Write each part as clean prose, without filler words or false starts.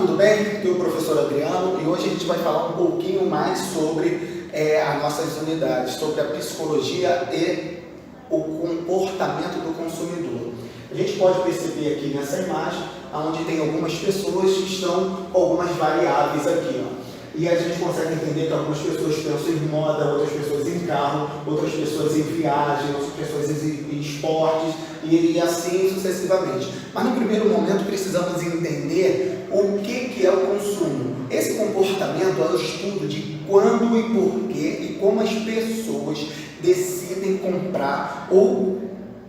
tudo bem? Aqui é o professor Adriano e hoje a gente vai falar um pouquinho mais sobre as nossas unidades, sobre a psicologia e o comportamento do consumidor. A gente pode perceber aqui nessa imagem, onde tem algumas pessoas que estão com algumas variáveis aqui, ó. E a gente consegue entender que algumas pessoas pensam em moda, outras pessoas em carro, outras pessoas em viagem, outras pessoas em esportes e assim sucessivamente. Mas no primeiro momento precisamos entender o que é o consumo. Esse comportamento é o estudo de quando e porquê e como as pessoas decidem comprar ou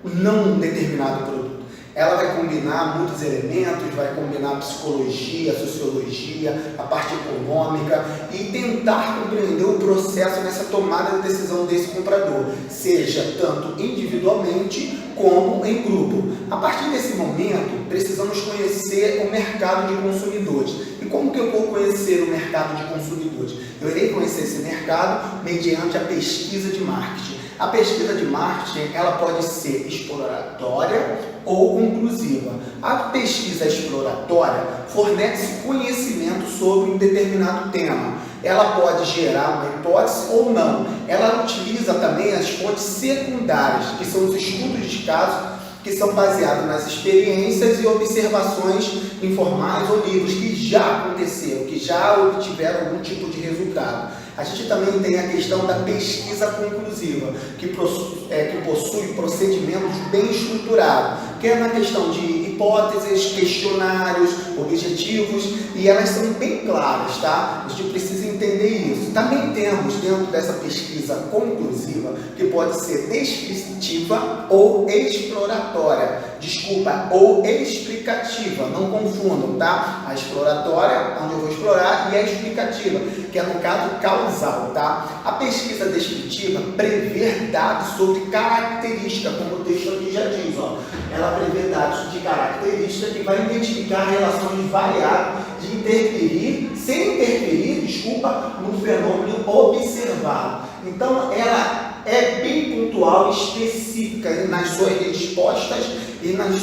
não um determinado produto. Ela vai combinar muitos elementos, vai combinar psicologia, sociologia, a parte econômica e tentar compreender o processo nessa tomada de decisão desse comprador, seja tanto individualmente como em grupo. A partir desse momento, precisamos conhecer o mercado de consumidores. E como que eu vou conhecer o mercado de consumidores? Eu irei conhecer esse mercado mediante a pesquisa de marketing. A pesquisa de marketing, ela pode ser exploratória ou conclusiva. A pesquisa exploratória fornece conhecimento sobre um determinado tema. Ela pode gerar uma hipótese ou não. Ela utiliza também as fontes secundárias, que são os estudos de caso, que são baseados nas experiências e observações informais ou livros que já aconteceram, que já obtiveram algum tipo de resultado. A gente também tem a questão da pesquisa conclusiva, que possui procedimentos bem estruturados, que é na questão de hipóteses, questionários, objetivos, e elas são bem claras, tá? A gente precisa entender isso. Também temos dentro dessa pesquisa conclusiva, que pode ser descritiva ou exploratória, ou explicativa, não confundam, tá? A exploratória, onde eu vou explorar, e a explicativa, que é no caso causal, tá? A pesquisa descritiva prevê dados sobre característica, como o texto aqui já diz, ó. Ela prevê dados de característica que vai identificar relações variáveis de interferir, sem interferir, no fenômeno observado. Então, ela é bem pontual, específica nas suas respostas e nas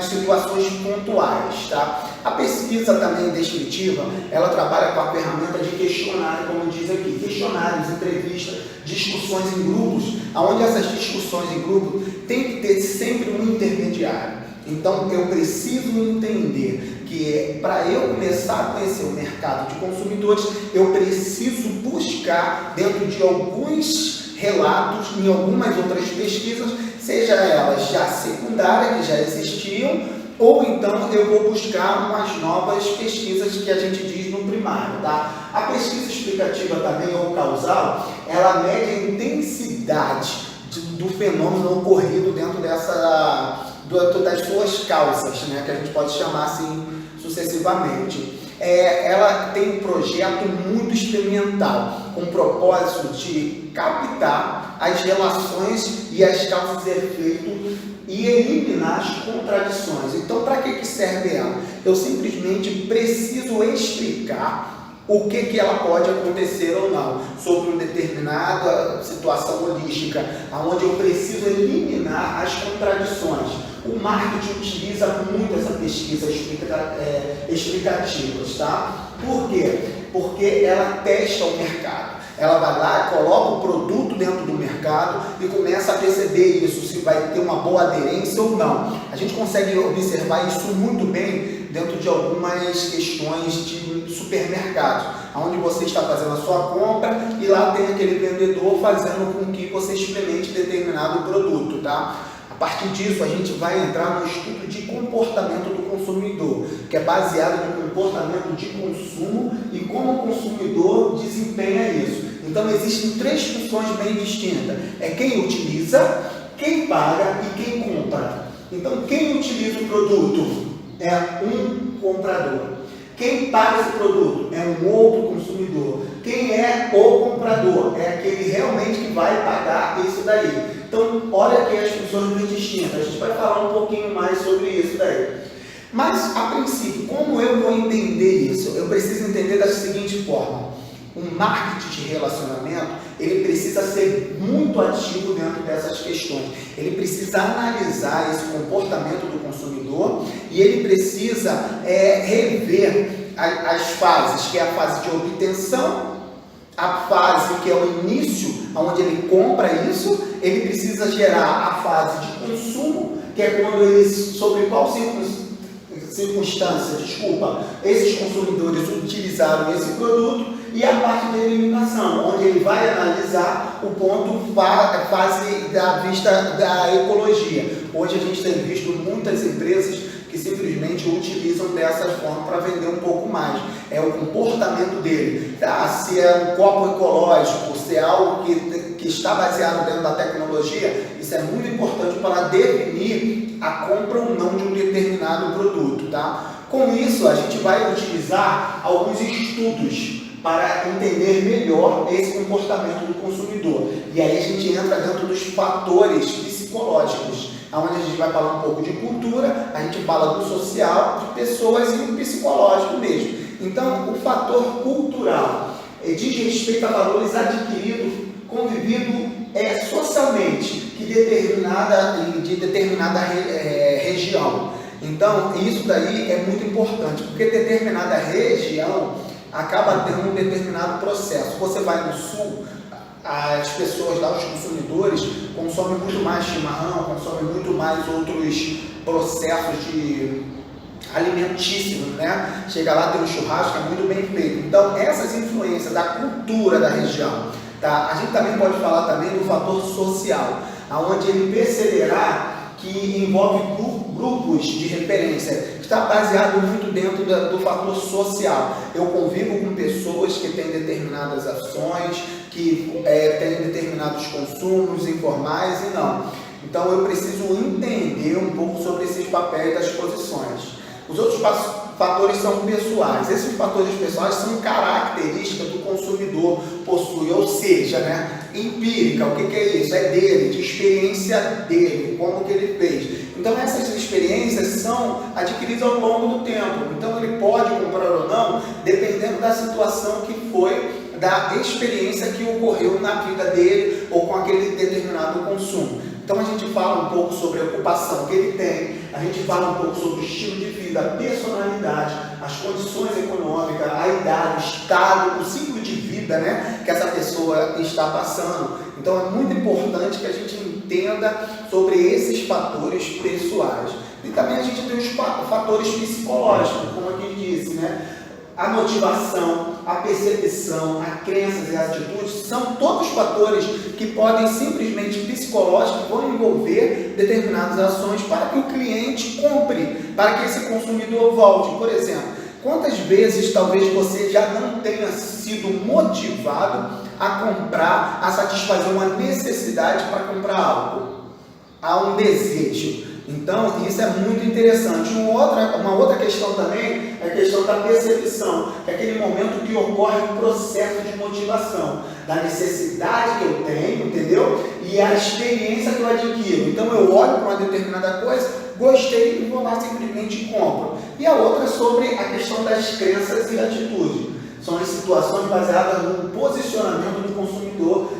situações pontuais, tá? A pesquisa também descritiva, ela trabalha com a ferramenta de questionário, como diz aqui, questionários, entrevistas, discussões em grupos, onde essas discussões em grupo tem que ter sempre um intermediário. Então, eu preciso entender que para eu começar a conhecer o mercado de consumidores, eu preciso buscar dentro de alguns relatos, em algumas outras pesquisas, seja elas já secundárias, que já existiam, ou então eu vou buscar umas novas pesquisas que a gente diz no primário, tá? A pesquisa explicativa também, ou causal, ela mede a intensidade do fenômeno ocorrido dentro das suas causas, né? Que a gente pode chamar assim sucessivamente. Ela tem um projeto muito experimental, com o propósito de captar as relações e as causas e efeitos e eliminar as contradições. Então, para que serve ela? Eu simplesmente preciso explicar o que ela pode acontecer ou não, sobre uma determinada situação holística, onde eu preciso eliminar as contradições. O marketing utiliza muito essa pesquisa explicativas, tá? Por quê? Porque ela testa o mercado. Ela vai lá, coloca o produto dentro do mercado e começa a perceber isso, se vai ter uma boa aderência ou não. A gente consegue observar isso muito bem dentro de algumas questões de supermercados, onde você está fazendo a sua compra e lá tem aquele vendedor fazendo com que você experimente determinado produto, tá? A partir disso, a gente vai entrar no estudo de comportamento do consumidor, que é baseado no comportamento de consumo e como o consumidor desempenha isso. Então, existem três funções bem distintas. É quem utiliza, quem paga e quem compra. Então, quem utiliza o produto é um comprador. Quem paga esse produto é um outro consumidor. Quem é o comprador é aquele realmente que vai pagar isso daí. Então, olha aqui as funções bem distintas. A gente vai falar um pouquinho mais sobre isso daí. Mas, a princípio, como eu vou entender isso? Eu preciso entender da seguinte forma. um marketing de relacionamento, ele precisa ser muito ativo dentro dessas questões. Ele precisa analisar esse comportamento do consumidor e ele precisa rever as fases, que é a fase de obtenção, a fase que é o início, onde ele compra isso. Ele precisa gerar a fase de consumo, que é quando ele, sobre qual circunstância, esses consumidores utilizaram esse produto, e a parte da eliminação, onde ele vai analisar o ponto fase da vista da ecologia. Hoje a gente tem visto muitas empresas que simplesmente utilizam dessa forma para vender um pouco mais. É o comportamento dele, tá? Se é um copo ecológico, se é algo que está baseado dentro da tecnologia, isso é muito importante para definir a compra ou não de um determinado produto, tá? Com isso, a gente vai utilizar alguns estudos para entender melhor esse comportamento do consumidor. E aí a gente entra dentro dos fatores psicológicos, onde a gente vai falar um pouco de cultura, a gente fala do social, de pessoas e do psicológico mesmo. Então, o fator cultural diz respeito a valores adquiridos, convivido socialmente de determinada região. Então, isso daí é muito importante, porque determinada região acaba tendo um determinado processo. Você vai no sul, as pessoas lá, os consumidores, consomem muito mais chimarrão, consomem muito mais outros processos alimentíssimos, né? Chega lá, tem um churrasco, é muito bem feito. Então, essas influências da cultura da região, tá? A gente também pode falar também do fator social, onde ele perceberá que envolve grupos de referência, está baseado muito dentro do fator social. Eu convivo com pessoas que têm determinadas ações, que têm determinados consumos informais e não. Então eu preciso entender um pouco sobre esses papéis das posições. Os outros fatores são pessoais. Esses fatores pessoais são características do consumidor possui, ou seja, empírica. O que é isso? É dele, de experiência dele, como que ele fez. Então essas experiências são adquiridas ao longo do tempo. Então ele pode comprar ou não, dependendo da situação que foi, da experiência que ocorreu na vida dele ou com aquele determinado consumo. Então a gente fala um pouco sobre a ocupação que ele tem, a gente fala um pouco sobre o estilo de vida, a personalidade, as condições econômicas, a idade, o estado, o ciclo de vida, que essa pessoa está passando. Então é muito importante que a gente entenda sobre esses fatores pessoais. E também a gente tem os fatores psicológicos, como aqui disse, a motivação, a percepção, as crenças e as atitudes são todos fatores que podem simplesmente psicológicos vão envolver determinadas ações para que o cliente compre, para que esse consumidor volte. Por exemplo, quantas vezes talvez você já não tenha sido motivado a comprar, a satisfazer uma necessidade para comprar algo? Há um desejo. Então, isso é muito interessante. Uma outra questão também é a questão da percepção, que é aquele momento que ocorre o processo de motivação, da necessidade que eu tenho, entendeu? E a experiência que eu adquiro. Então, eu olho para uma determinada coisa, gostei e vou lá simplesmente e compro. E a outra é sobre a questão das crenças e atitudes. São as situações baseadas no posicionamento do consumidor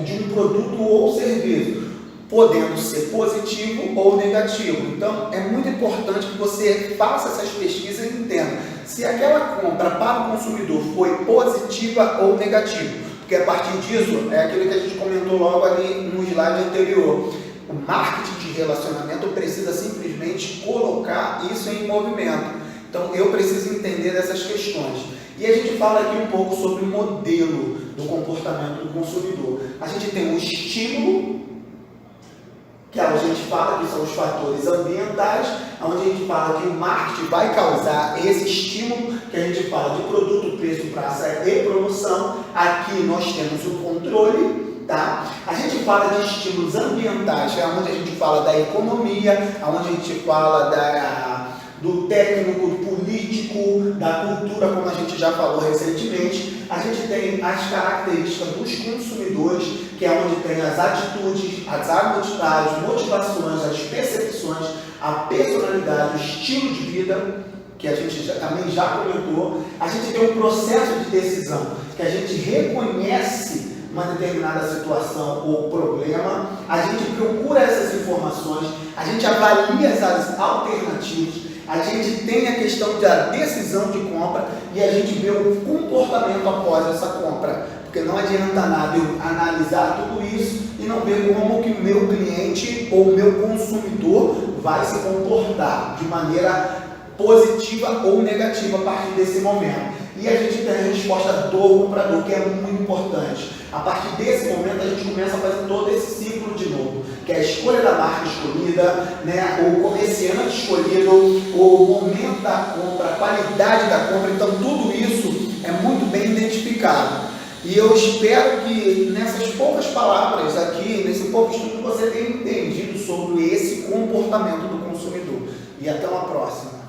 de um produto ou serviço, podendo ser positivo ou negativo. Então, é muito importante que você faça essas pesquisas e entenda se aquela compra para o consumidor foi positiva ou negativa. Porque a partir disso, é aquilo que a gente comentou logo ali no slide anterior. O marketing de relacionamento precisa simplesmente colocar isso em movimento. Então, eu preciso entender dessas questões. E a gente fala aqui um pouco sobre o modelo do comportamento do consumidor. A gente tem o estímulo, que a gente fala que são os fatores ambientais, onde a gente fala que o marketing vai causar esse estímulo, que a gente fala de produto, preço, praça e promoção. Aqui nós temos o controle, tá? A gente fala de estímulos ambientais, é onde a gente fala da economia, onde a gente fala do técnico, do político, da cultura, como a gente já falou recentemente. A gente tem as características dos consumidores, que é onde tem as atitudes, as motivações, as percepções, a personalidade, o estilo de vida, que a gente também já comentou, a gente tem um processo de decisão, que a gente reconhece uma determinada situação ou problema, a gente procura essas informações, a gente avalia essas alternativas, a gente tem a questão da decisão de compra e a gente vê o comportamento após essa compra. Porque não adianta nada eu analisar tudo isso e não ver como que o meu cliente ou o meu consumidor vai se comportar de maneira positiva ou negativa a partir desse momento. E a gente tem a resposta do comprador, que é muito importante. A partir desse momento a gente começa a fazer todo esse ciclo de novo, que é a escolha da marca escolhida, né, o comerciante escolhido, o momento da compra, a qualidade da compra. Então tudo isso é muito bem identificado. E eu espero que nessas poucas palavras aqui, nesse pouco estudo, você tenha entendido sobre esse comportamento do consumidor. E até uma próxima.